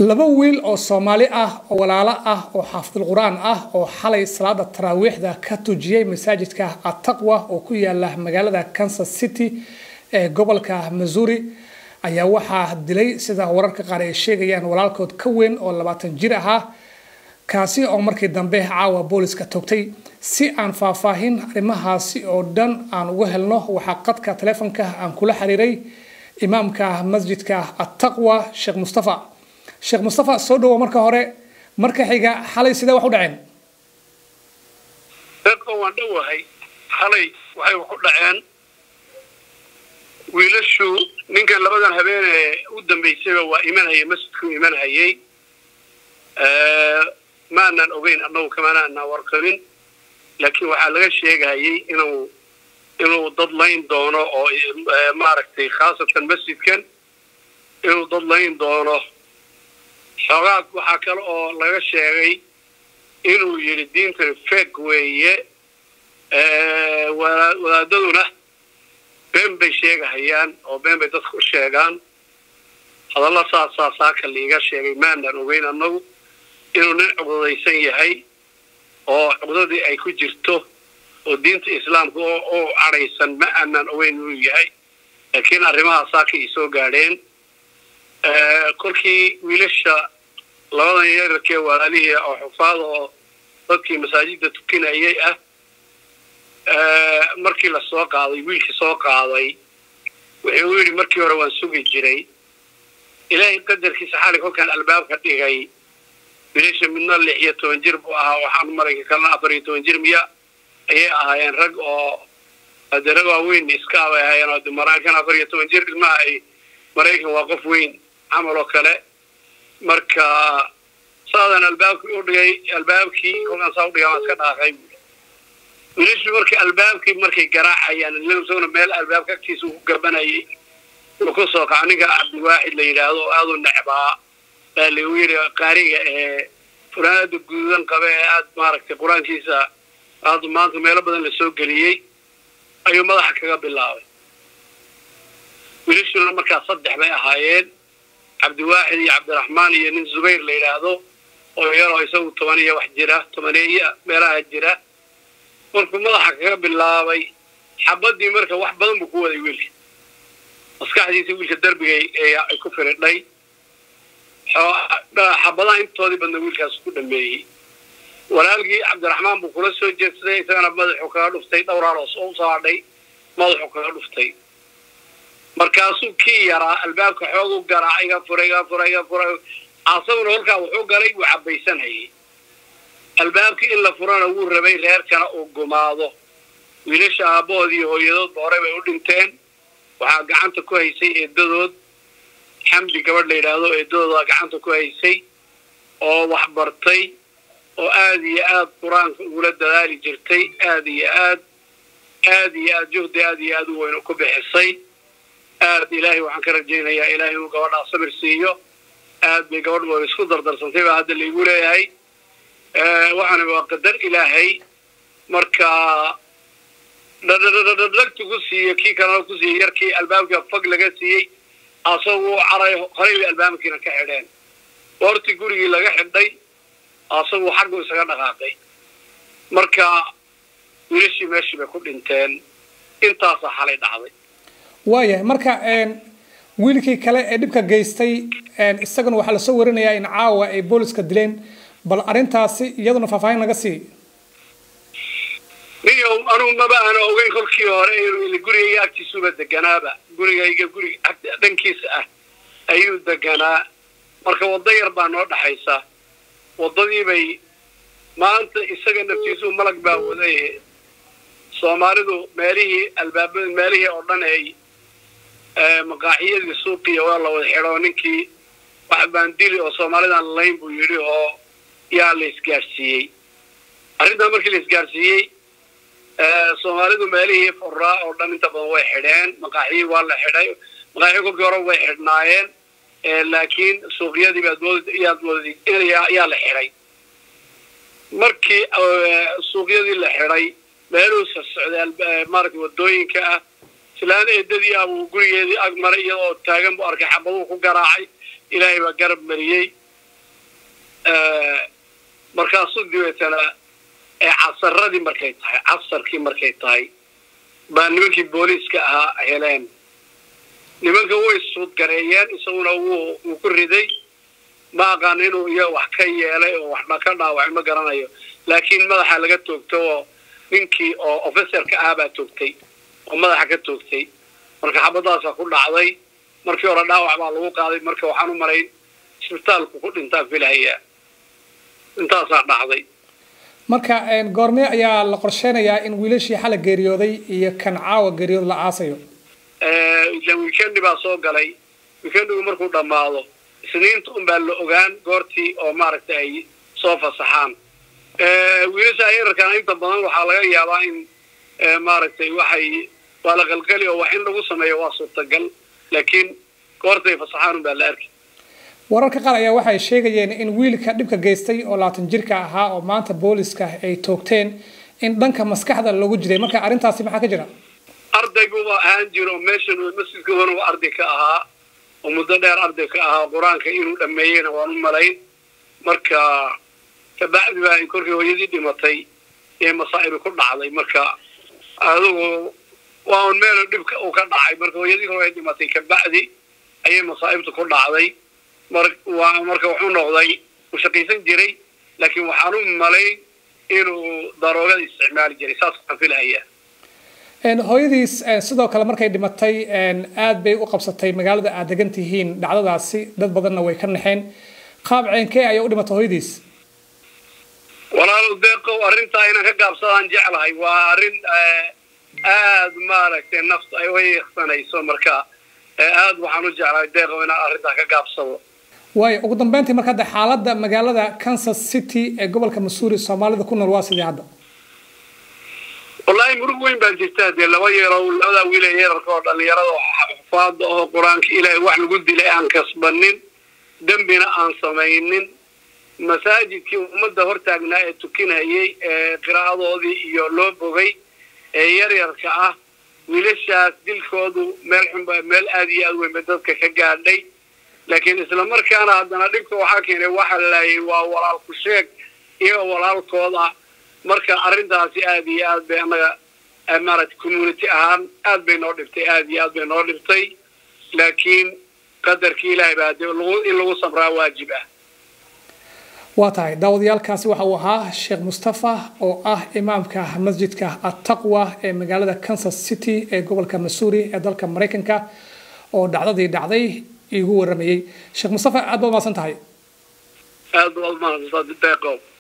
laba wiil oo Soomaali ah oo walaalo ah oo xaafid quraan ah oo xalay salaada taraawiixda ka tujiyay masaajidka At-Taqwa oo ku yaala magaalada Kansas City ee gobolka Missouri ayaa waxa dilay sida wararka qaar ay sheegayaan walaalkood ka weyn oo 20 jir ah kaasi oo markii dambe caawa booliska toogtay si aan faahfaahin arrimahaasi oo dhan aan uga helno waxa qadka telefoonka aan kula xiriiray imaamka masjidka At-Taqwa Sheikh Mustafa soo dhaw marka hore marka xiga xalay sida wax u dhaceen dadka waan dhawahay xalay waxay wax u dhaceen wiilashu ninkan labadan habeen u dambeysay waa imanayay masjidku imanayay ma aanan ogeyn annagu kamaana aan warqabin laakiin waxa laga sheegayay inuu dad layn doono oo maaragtay khaasatan masjidkan inuu dad layn doono xogaad waxa kale oo laga sheegay inuu yiri diinta fake weeye wadaadaduna been bay sheegayaan oo been bay dadku sheegaan hadalla saasa ka liiga sheegay maandan ogeyn annagu inuu nin cuduraysan yahay oo cuduradi ay ku jirto oo diinta islaamka oo araysan ma aanan ogeyn inuu yahay laakiin arrimaha saaka ay soo gaadheen kolkii wiilasha labadan yarkee walaalihii oo xufaad oo dadkii masaajidda tukinayay markii la soo qaaday wiilkii soo qaaday wuxuu yiri markii hore waan sugi jiray ilaahay qadarkiisa xalay kolkan albaabka dhigay wiilasha midna 16 jir buu ahaa waxaan marayka kalena 14 jir miya ayay ahaayeen rag oo adaraga weyn iska ahaayeen oo Mareykan 14 jir ilma ay Mareykan waa qof weyn عمل وكله مركا صادنا الباب ودغاي البابكي كلنا صاوديا اسكا داخاي وليش مركي البابكي مركي قراعيان اللي سونا ميل الباب كاكتيسو غبناي وكو سو كانيغا عبد الواحد لا يراهدو ادو نعبا اللي ويري قاريغا فراد غودن قبه اد ماركتي قرانكيسا اد مانت ميل بدن لا سو غليي ايو مدخ كغا بلاوي وليش مركا صدخ باي اهايين عبد الواحد يا عبد الرحمن يا نين زبير ليلادو oo yar oo isagu 8 wax jira 8 meelaha jira markuu madaxa kaga bilaabay xabadii marka wax badan buu ku waday wiilka maskaxdiisa wiilka darbiga ay ku firidhay xabadaha intoodii badna wiilkaas ku dhameeyay walaalkii Cabdiraxmaan buu kula soo jeedsaday isagana madaxu kaga dhuftay dhowraaloos oo saadhay madaxu kaga dhuftay markaasuu kii yaraa albaabka xoog u garaaciga furayga asaguna halka wuxuu galay uu cabaysanayay albaabkii in la furana uu rabay reerkana uu gumaado wiilasha aaboodii hooyadood hore bay u dhinteen waxa gacanta ku haysay eedadood xamdi gabadh la yiraahdo eedadood gacanta ku haysay oo wax bartay oo aad iyo aad quraanka ugu dadaali jirtay aad iyo aad juhdi aad iyo aad weyn ku bixisay aad ilaahay waxaan ka rajaynayaa ilaahay uu gabadha sabir siiyo aad bay gabadhu isku dardarsantay baa hadda leeyahay leeyahay waxaan waa qadar ilaahay marka dadku ku siiyo kii kana ku siiyo yarkii albaabka fag laga siiyay asagoo qaray albaabkiina ka xidheen warti gurigii laga xidhay asagoo xaq isaga dhaqaaqay marka wiilashii meeshii bay ku dhinteen intaas xalay dhacday waayahay marka wiilkii kale ee dibka geystay isagana waxa la soo warinayaa in caawa ay booliska dileen bal arintaasi iyaduna faahfaahin laga sii niyo anu ma baan ogeyn kolkii hore inuu guriga agtiisu deganaaba guriga dhankiisa ayuu deganaa marka wada yar baa noo dhaxaysa wadadii bay maanta isaga naftiisu malag baa waday Soomaalidu meelihii albaabada meelihii oo dhan ay maqaaxiyada suuqiya waa la wada xiro ninkii wax baan dili oo Soomaalidan layn buu yiri oo yaa la isgaarsiiyay arrinta markii la isgaarsiiyay Soomaalidu meelihii furaa oo dhan inta badan way xidheen maqaaxiyi waa la xidhay maqaaxiyi ku hore way xidhnaayeen laakiin suuqyadii yaa la xidhay markii suuqyadii la xidhay meeluu socday markii wadooyinka islaan eedadii abu gurigeedii ag maray iyadoo taagan buu arkay xabadu ku garaacay ilaahay baa garab mariyay markaasuu dibeetana casarradii markay tahay casarkii markay tahay baa nimankii booliiska ahaa heleen nimanka way suud gareeyeen isaguna wuu ku riday ma aqaan inuu iyo wax ka yeelay oo waxba ka dhaawacay ma garanayo laakiin madaxa laga toogto oo ninkii oo officerka ah baa toogtay oo madaxa ka toogtay marka xabadaas ku dhacday markii hore dhaawac baa lagu qaaday marka waxaan u maray isbitaalku ku dhintaa filaya intaas dhacday marka goorme ayaa la qorsheenayaa in wiilashii xal geeriyooday iyo kan caawa geeriyood la aasayo weekend baa soo galay weekendu markuu dhamaado isniinta baa la ogaan goortii oo maaragtay ay soo fasaxaan wiilasha yararkan inta badan waxa laga yaabaa in maaragtay waxay wala qalqali oo wax in lagu sameeyo waa suurtagal laakiin goortay fasaxaan baa la arkay wararka qaar ayaa waxay sheegayeen in wiilka dhibka geystay oo 20 jirka ahaa oo maanta booliska ay toogteen in dhanka maskaxda lagu jiray marka arintaasi maxaa ka jira ardaygu aan jiro meeshan masjidka uu arday ka ahaa oo muddo dheer arday ka ahaa quraanka inuu dhameeyeen waan u malay marka tabacdi baa in korkii hooyadii dhimatay ee masaa'ib ku dhacday marka adigu waan meel dhibka uu ka dhacay marka hooyadii hore dhimatay ka bacdi ayay masaa'ibtu ku dhacday marka wuxuu noqday u shaqaysan jiray laakiin waxaan u malay inuu daroogada isticmaali jiray saas aan filayaa hooyadiis sidoo kale markay dhimatay aad bay u qabsatay magaalada aad degan tihiin dhacdadaasi dad badanna way ka naxeen qaab ceenkee ay u dhimatay hooyadiis walaal deeqo arinta inaan ka gaabsadaan jeclahay waa arin aad maaragtay nafta ay way xsanayso marka aad waxaan u jeclahay deeqo inaan arinta ka gaabsado way ugu dambeyntii marka xaaladda magaalada Kansas City ee gobolka Missouri Soomaalida ku nool waa sidii hadda والله مرقوين بالجستاد يلا ويروا لولا ويلا يركض اللي يروا حفاظ قرآن إلى واحد قد لي أن كسبنين دمنا أن صمينين مساجد كي مدة هرتاجنا تكين هي قراءة ذي يولوب وغي يركعه ولسه دل خذوا مل أدي أو مدرك كجاردي لكن إسلام كان عندنا دكتور وحكي واحد لا ولا الكشك ولا القضاء marka arintaasi aad iyo aad bay anaga amarat community ahaan aad bay noo dhibtay aad iyo aad bay noo dhibtay laakiin qadarka Ilaahay baa in lagu sabraa waajib ah waa tahay daawadayaalkaasi waxa uu ahaa Sheekh Mustafa oo ah imaamka masjidka At-Taqwa ee magaalada Kansas City ee gobolka Missouri ee dalka Mareykanka oo dhacday igu waramayay Sheekh Mustafa aad baad maasan tahay aad baad maasan tahay